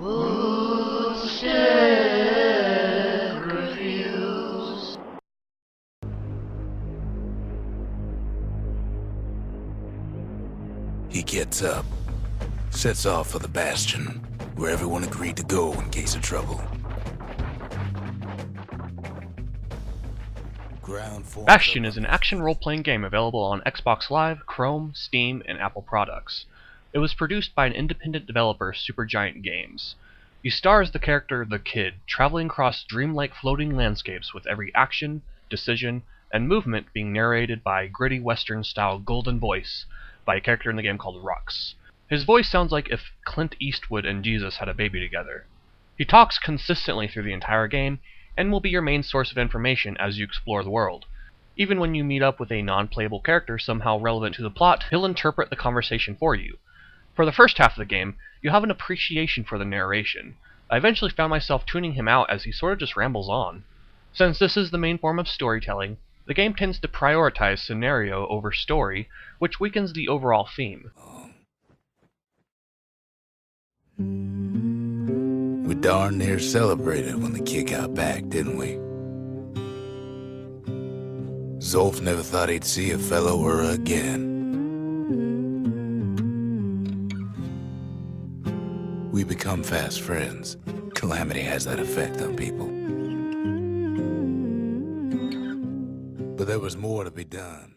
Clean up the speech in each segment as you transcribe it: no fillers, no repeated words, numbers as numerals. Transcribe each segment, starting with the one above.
Reviews. He gets up, sets off for the Bastion, where everyone agreed to go in case of trouble. Bastion is an action role-playing game available on Xbox Live, Chrome, Steam, and Apple products. It was produced by an independent developer, Supergiant Games. You star as the character The Kid, traveling across dreamlike floating landscapes with every action, decision, and movement being narrated by a gritty western-style golden voice by a character in the game called Rux. His voice sounds like if Clint Eastwood and Jesus had a baby together. He talks consistently through the entire game, and will be your main source of information as you explore the world. Even when you meet up with a non-playable character somehow relevant to the plot, he'll interpret the conversation for you. For the first half of the game, you have an appreciation for the narration. I eventually found myself tuning him out as he sort of just rambles on. Since this is the main form of storytelling, the game tends to prioritize scenario over story, which weakens the overall theme. We darn near celebrated when the kid got back, didn't we? Zolf never thought he'd see a fellow her again. We become fast friends. Calamity has that effect on people. But there was more to be done.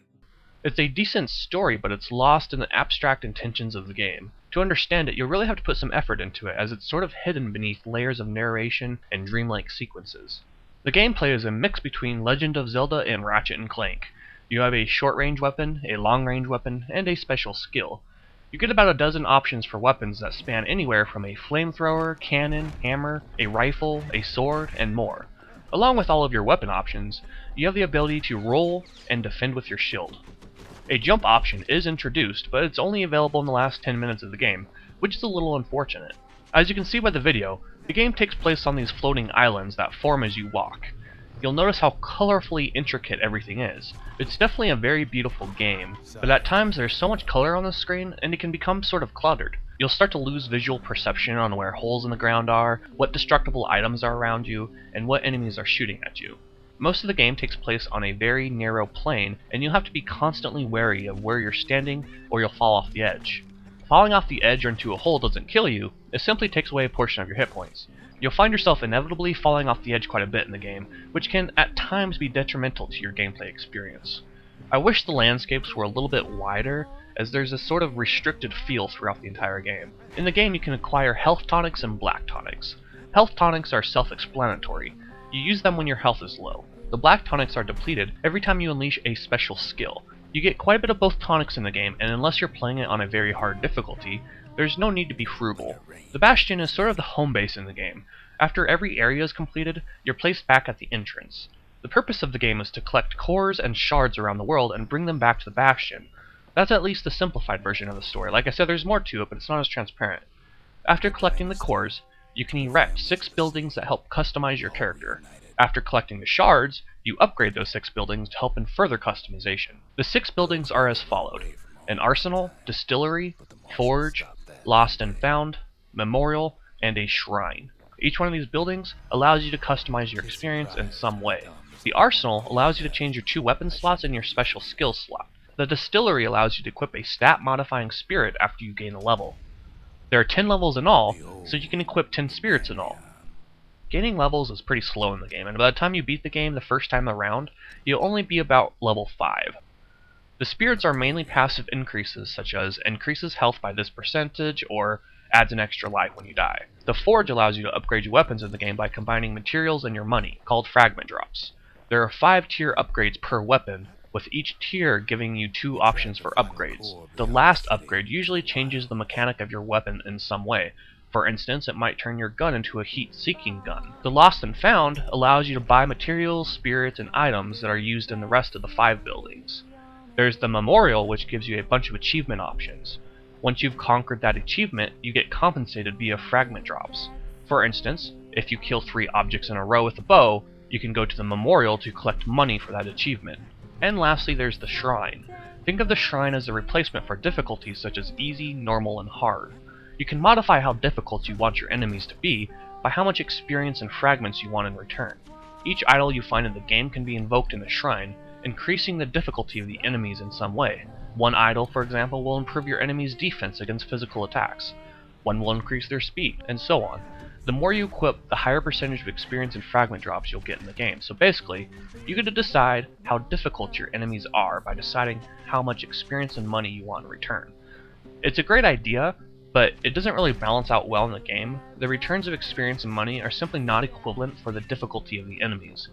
It's a decent story, but it's lost in the abstract intentions of the game. To understand it, you'll really have to put some effort into it, as it's sort of hidden beneath layers of narration and dreamlike sequences. The gameplay is a mix between Legend of Zelda and Ratchet and Clank. You have a short-range weapon, a long-range weapon, and a special skill. You get about a dozen options for weapons that span anywhere from a flamethrower, cannon, hammer, a rifle, a sword, and more. Along with all of your weapon options, you have the ability to roll and defend with your shield. A jump option is introduced, but it's only available in the last 10 minutes of the game, which is a little unfortunate. As you can see by the video, the game takes place on these floating islands that form as you walk. You'll notice how colorfully intricate everything is. It's definitely a very beautiful game, but at times there's so much color on the screen and it can become sort of cluttered. You'll start to lose visual perception on where holes in the ground are, what destructible items are around you, and what enemies are shooting at you. Most of the game takes place on a very narrow plane, and you'll have to be constantly wary of where you're standing or you'll fall off the edge. Falling off the edge or into a hole doesn't kill you, it simply takes away a portion of your hit points. You'll find yourself inevitably falling off the edge quite a bit in the game, which can at times be detrimental to your gameplay experience. I wish the landscapes were a little bit wider, as there's a sort of restricted feel throughout the entire game. In the game you can acquire health tonics and black tonics. Health tonics are self-explanatory. You use them when your health is low. The black tonics are depleted every time you unleash a special skill. You get quite a bit of both tonics in the game, and unless you're playing it on a very hard difficulty, there's no need to be frugal. The Bastion is sort of the home base in the game. After every area is completed, you're placed back at the entrance. The purpose of the game is to collect cores and shards around the world and bring them back to the Bastion. That's at least the simplified version of the story. Like I said, there's more to it, but it's not as transparent. After collecting the cores, you can erect 6 buildings that help customize your character. After collecting the shards, you upgrade those 6 buildings to help in further customization. The 6 buildings are as followed: an arsenal, distillery, forge, lost and found, memorial, and a shrine. Each one of these buildings allows you to customize your experience in some way. The arsenal allows you to change your 2 weapon slots and your special skill slot. The distillery allows you to equip a stat-modifying spirit after you gain a level. There are 10 levels in all, so you can equip 10 spirits in all. Gaining levels is pretty slow in the game, and by the time you beat the game the first time around, you'll only be about level 5. The spirits are mainly passive increases, such as increases health by this percentage, or adds an extra life when you die. The forge allows you to upgrade your weapons in the game by combining materials and your money, called fragment drops. There are 5 tier upgrades per weapon, with each tier giving you 2 options for upgrades. The last upgrade usually changes the mechanic of your weapon in some way. For instance, it might turn your gun into a heat-seeking gun. The Lost and Found allows you to buy materials, spirits, and items that are used in the rest of the 5 buildings. There's the Memorial, which gives you a bunch of achievement options. Once you've conquered that achievement, you get compensated via fragment drops. For instance, if you kill 3 objects in a row with a bow, you can go to the Memorial to collect money for that achievement. And lastly, there's the Shrine. Think of the Shrine as a replacement for difficulties such as easy, normal, and hard. You can modify how difficult you want your enemies to be by how much experience and fragments you want in return. Each idol you find in the game can be invoked in the shrine, increasing the difficulty of the enemies in some way. One idol, for example, will improve your enemy's defense against physical attacks. One will increase their speed, and so on. The more you equip, the higher percentage of experience and fragment drops you'll get in the game. So basically, you get to decide how difficult your enemies are by deciding how much experience and money you want in return. It's a great idea, but it doesn't really balance out well in the game. The returns of experience and money are simply not equivalent for the difficulty of the enemies.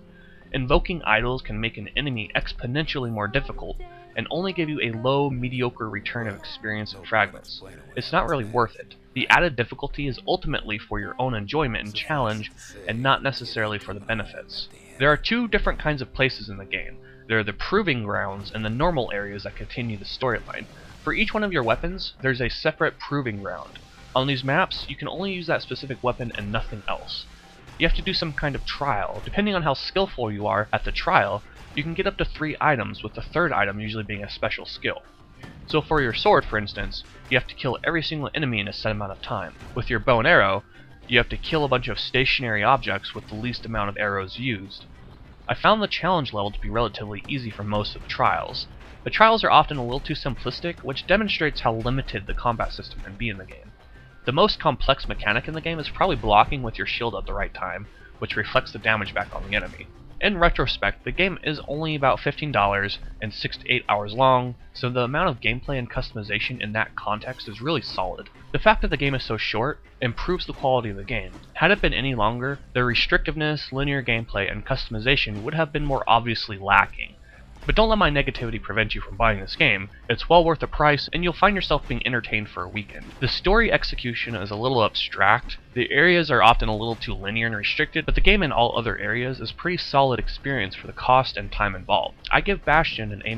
Invoking idols can make an enemy exponentially more difficult, and only give you a low, mediocre return of experience and fragments. It's not really worth it. The added difficulty is ultimately for your own enjoyment and challenge, and not necessarily for the benefits. There are two different kinds of places in the game. There are the proving grounds and the normal areas that continue the storyline. For each one of your weapons, there's a separate proving ground. On these maps, you can only use that specific weapon and nothing else. You have to do some kind of trial. Depending on how skillful you are at the trial, you can get up to 3 items, with the third item usually being a special skill. So for your sword, for instance, you have to kill every single enemy in a set amount of time. With your bow and arrow, you have to kill a bunch of stationary objects with the least amount of arrows used. I found the challenge level to be relatively easy for most of the trials. The trials are often a little too simplistic, which demonstrates how limited the combat system can be in the game. The most complex mechanic in the game is probably blocking with your shield at the right time, which reflects the damage back on the enemy. In retrospect, the game is only about $15 and 6 to 8 hours long, so the amount of gameplay and customization in that context is really solid. The fact that the game is so short improves the quality of the game. Had it been any longer, the restrictiveness, linear gameplay, and customization would have been more obviously lacking. But don't let my negativity prevent you from buying this game. It's well worth the price, and you'll find yourself being entertained for a weekend. The story execution is a little abstract, the areas are often a little too linear and restricted, but the game in all other areas is a pretty solid experience for the cost and time involved. I give Bastion an A-.